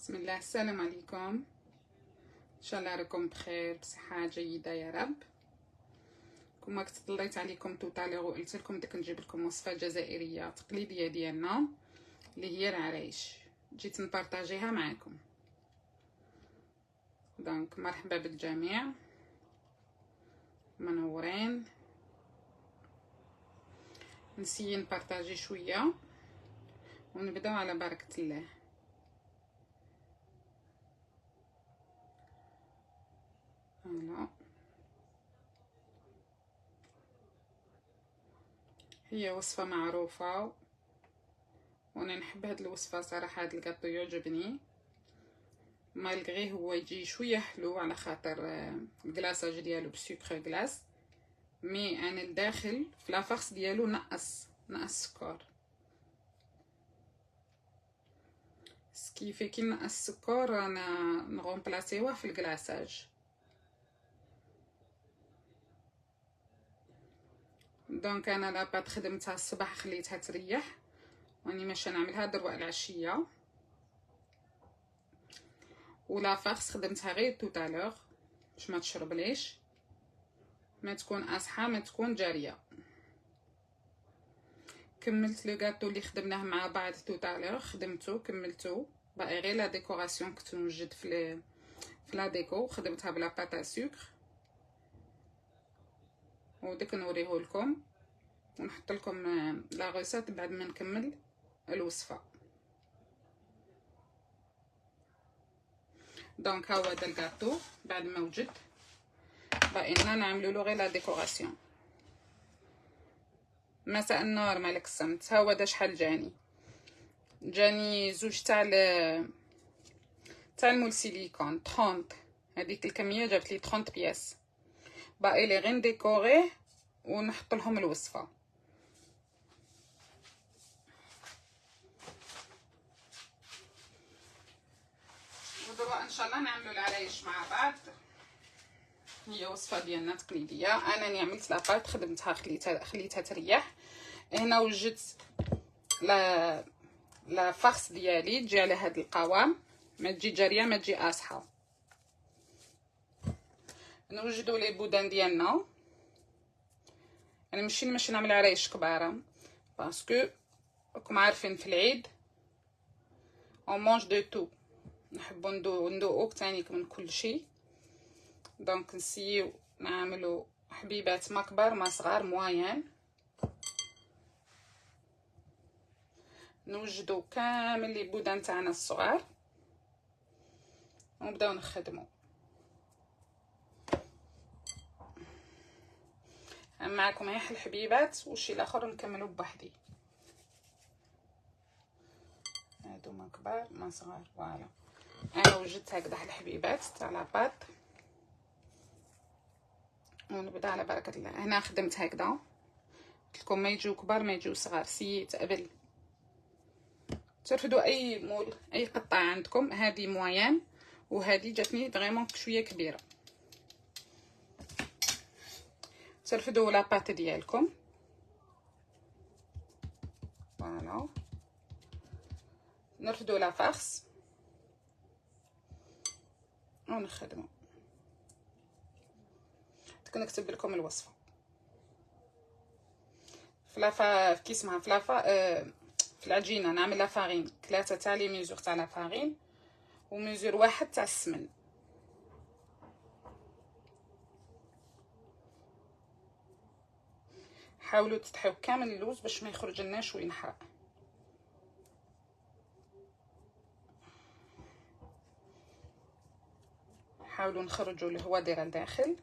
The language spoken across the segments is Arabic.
بسم الله. السلام عليكم. ان شاء الله راكم بخير بصحه جيده يا رب. كما كنت طليت عليكم توتالير وقلت لكم بدك نجيب لكم وصفه جزائريه تقليديه ديالنا اللي هي العرايش، جيت نبارطاجيها معكم. دونك مرحبا بالجميع، منورين. نسيي نبارطاجي شويه ونبداو على بركه الله. هلا هي وصفه معروفه وانا نحب هاد الوصفه صراحه. هاد الكاطو يعجبني مالغري هو يجي شويه حلو على خاطر الكلاصاج ديالو بسكر كلاص، مي انا الداخل في لافارس ديالو نقص السكر. سكيفي كي نقص السكر انا نغومبلاسيوه في الكلاصاج. دونك انا لاباط خدمتها الصباح خليتها تريح واني ماشي نعملها دروه العشيه، ولا فارس خدمتها غير توتالور باش ما تشربليش، ما تكون اصحى ما تكون جاريه. كملت لو غاتو اللي خدمناه مع بعض توتالور، خدمته كملته باقي غير لا ديكوراسيون كنت نوجد في لا ديكو. خدمتها بلا باتا سكر وديك نوريه لكم ونحط لكم لا ريسيت بعد ما نكمل الوصفه. دونك ها هو هذا الكاطو بعد ما وجد باقينا نعملوا له غير لا ديكوراسيون. مساء النور مالك الصمت. ها هو دا شحال جاني زوج تاع المول سيليكون 30، هذيك الكميه جابت لي 30 بياس. باقي لي غير نديكوريه ونحط لهم الوصفه. ودابا ان شاء الله نعملوا العرايش مع بعض. هي وصفه ديالنا تقليديه. انا عملت لاباط خدمتها خليتها تريح. هنا وجدت لا فارس ديالي تجي على هاد القوام، ما تجي جاريه ما تجي اصحى. نوجدوا لي بودان ديالنا. انا ماشي نعمل عرايش كباره باسكو راكم عارفين في العيد اون مانج دو تو، نحبوا ندوقو تانيك من كل شيء. دونك نسيو نعملوا حبيبات ما كبار ما صغار موين. نوجدوا كامل لي بودان تاعنا الصغار ونبداو نخدموا. معكم هي الحبيبات وشي الاخر نكملوا بوحدي. هادو ما كبار ما صغار. فوالا انا وجدت هكذا الحبيبات تاع لاباط ونبدا على بركه الله. هنا خدمت هكذا، قلت لكم ما يجيو كبار ما يجيو صغار. سيت قبل ترفدوا اي مول اي قطعه عندكم. هذه موين وهذه جاتني فريمون شويه كبيره. ترفدوا لاباط ديالكم. فوالا نرفدوا لا فارس ونخدموا. نكتب لكم الوصفه في كيس مع فلافا. في العجينه نعمل لا فارين 3 تاع لي ميزور تاع لا فارين وميزور 1 تاع السمن. حاولوا تطحيو كامل اللوز باش ما يخرج لنا شويه حرق. حاولوا نخرجوا الهواء دايره لداخل.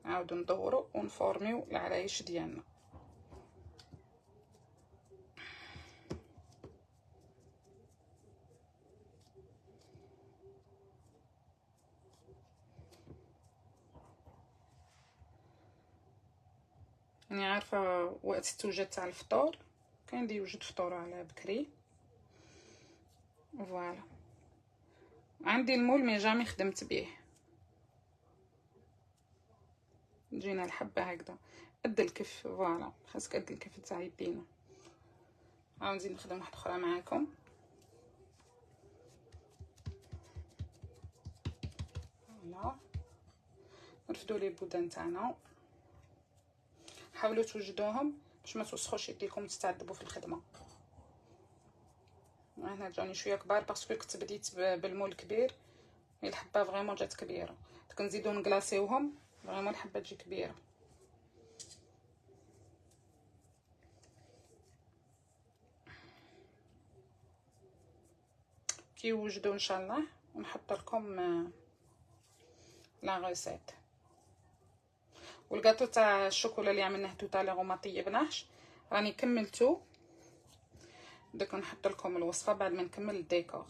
نعاودوا ندوروا ونفورميو العرايش ديالنا. يعني عارفه وقت التوجد تاع الفطور كاين دي يوجد فطور على بكري. فوالا عندي المول مي جامي خدمت به. جينا الحبه هكذا قد الكف. فوالا خاصك قد الكف تاع يدينا. نزيد نخدم واحده اخرى معاكم. فوالا نرفدوا لي البودان تاعنا. حاولوا توجدوهم باش ما توسخوش يديكم تتعذبوا في الخدمه. هنا جاني شويه كبار باسكو كنت بديت بالمول كبير، الحبه فريمون جات كبيره، كنزيدو نكلاصيوهم فريمون الحبه تجي كبيره. كي يوجدوا ان شاء الله ونحط لكم لا ريسيت. والكاطو تاع الشوكولا اللي عملناه توتالير وما طيبناهش راني كملتو، دوك نحط لكم الوصفه بعد ما نكمل الديكور.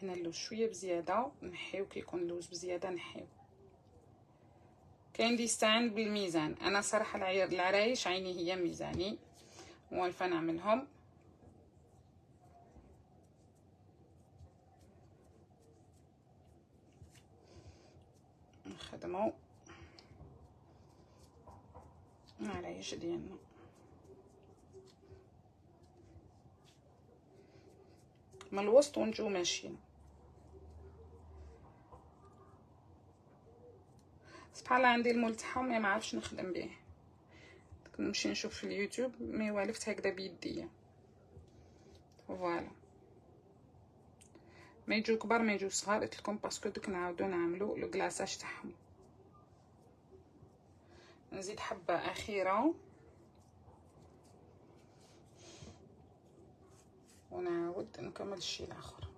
هنا اللوز شويه بزياده نحيو، كي يكون اللوز بزياده نحيو. كاين اللي يستعين بالميزان، انا صراحه العرايش عيني هي ميزاني موالفه نعملهم. نخدمو العرايش ديالنا. من الوسط ونجو ماشيين. سبحان الله عندي الملتحم ما عارفش نخدم به، نمشي نشوف في اليوتيوب مي والفت هكذا بيديا. فوالا ما يجو كبار ما يجو صغار، قلت لكم باسكو دوك نعاودو نعملو لو كلاصاج تاعهم. نزيد حبه اخيره ونعاود نكمل الشيء الاخر.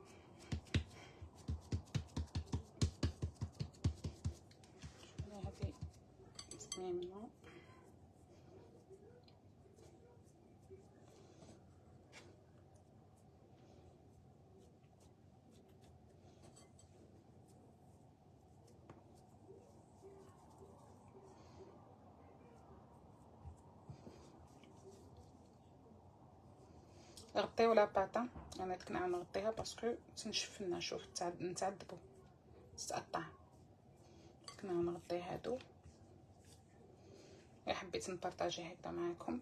هذه زينه. غطيو لاباطا، انا ديك نعاود نغطيها باسكو تنشف لنا. شوف نتعذبوا تتقطع. كنا نغطي هادو. حبيت نبارطاجي هكذا معكم.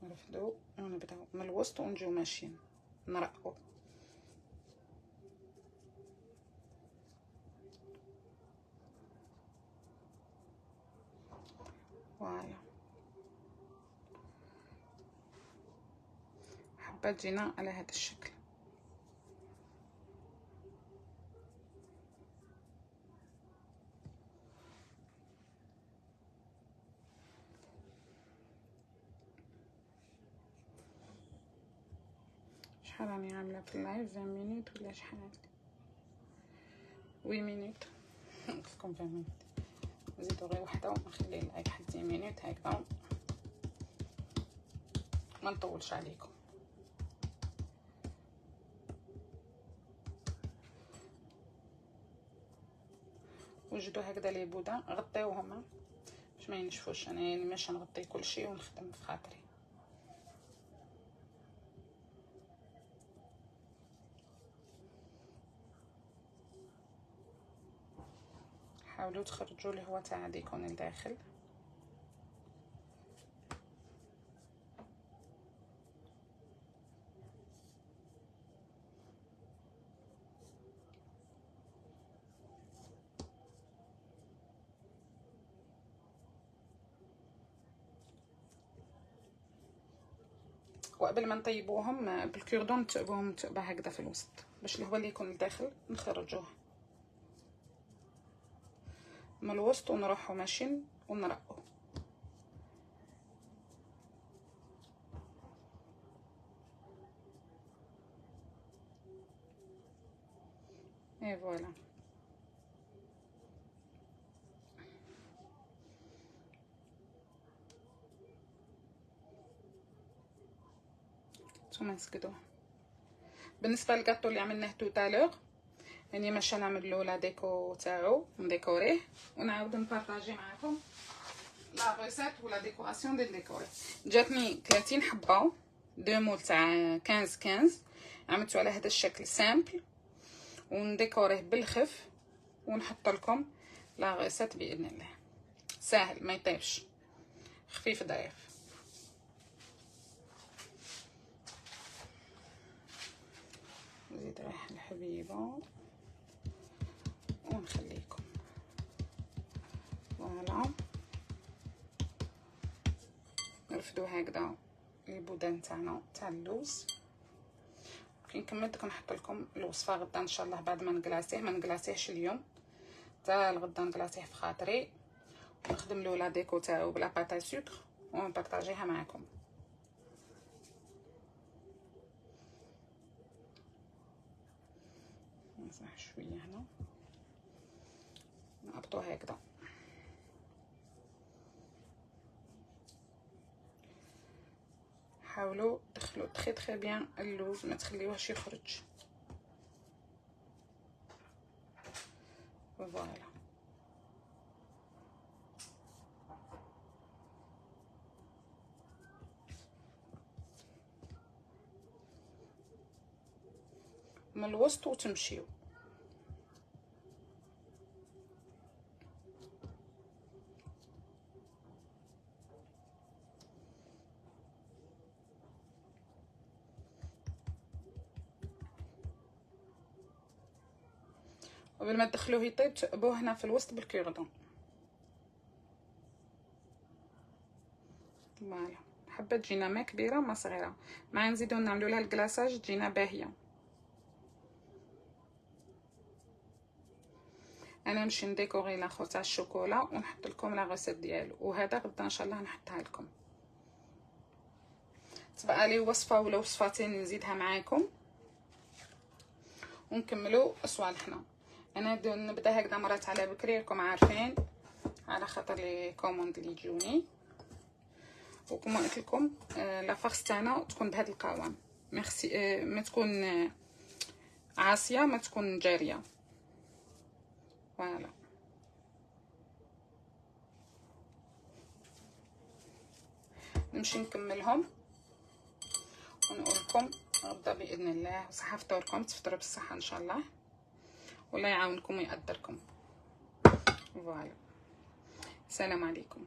نرفدو ونبداو من الوسط ونجيو ماشيين نرقوا. فوالا حبه تجينا على هذا الشكل. شحال راني عامله في اللايف 20 مينوت ولا شحال؟ 8 مينوت. قلتلكم 20 مينوت، نزيدو غير وحده ونخلي اللايف حتى 10 مينوت هكذا ما نطولش عليكم. وجدوا هكذا لي بودا غطيوهم باش ما ينشفوش. انا يعني ماشي نغطي كلشي ونخدم في خاطري. حاولوا تخرجوا الهواء تاع ديكون الداخل. وقبل ما نطيبوهم بالكوردون نتقبوهم تقبه هكذا في الوسط باش الهواء اللي يكون الداخل نخرجوه من الوسط ونروحو ماشيين ونرقو. اي فوالا. نتوما نسكدوه. بالنسبه للكاطو اللي عملناه توتالور يعني ماشي نعملو لا ديكو تاعو نديكوريه ونعاود نبارطاجي معكم لا ريسيت ولا ديكوراسيون ديال ديكوري. جاتني 30 حبه دو مول تاع 15 عملتو على هذا الشكل سامبل ونديكوريه بالخف ونحط لكم لاغيسات باذن الله. ساهل ما يطيبش، خفيف ظريف. نزيد ريحه الحبيبه ونخليكم فوالا. نرفدو هكذا البودان تاعنا تاع اللوز. كي نكمل دوك نحط لكم الوصفه غدا ان شاء الله بعد ما نكلاسيه. ما نكلاسيهش اليوم، حتى الغدا نكلاسيه في خاطري، ونخدم له لا ديكو تاعو بلا باطا سكر ونبارطاجيها معكم. نمسح شويه هنا نهبطو هكذا. حاولوا تدخلوا تري بيان اللوز، ما تخليوهش يخرج. فوالا من الوسط وتمشيو. قبل ما تدخلوه يطيب تقبوه هنا في الوسط بالكيردون. فوالا حبه تجينا ما كبيره ما صغيره، مع نزيدو نعملو لها الكلاصاج تجينا باهيه. انا نمشي نديكوري لاخر تاع الشوكولا ونحط لكم لا غوسيت ديالو، وهذا غدا ان شاء الله نحطها لكم. تبقى لي وصفه ولا وصفتين نزيدها معاكم ونكملوا صوالحنا. انا نبدا هكذا مرات على بكري، راكم عارفين على خاطر لي كوموند اللي يجوني. وكما قلت لكم لا فارس تاعنا تكون بهذا القوام، ميرسي. ما تكون عاصيه، ما تكون جاريه. فوالا نمشي نكملهم ونقول لكم غدا باذن الله. صحه فطوركم، تفطروا بالصحه ان شاء الله، والله يعاونكم ويقدركم. فوالا السلام عليكم.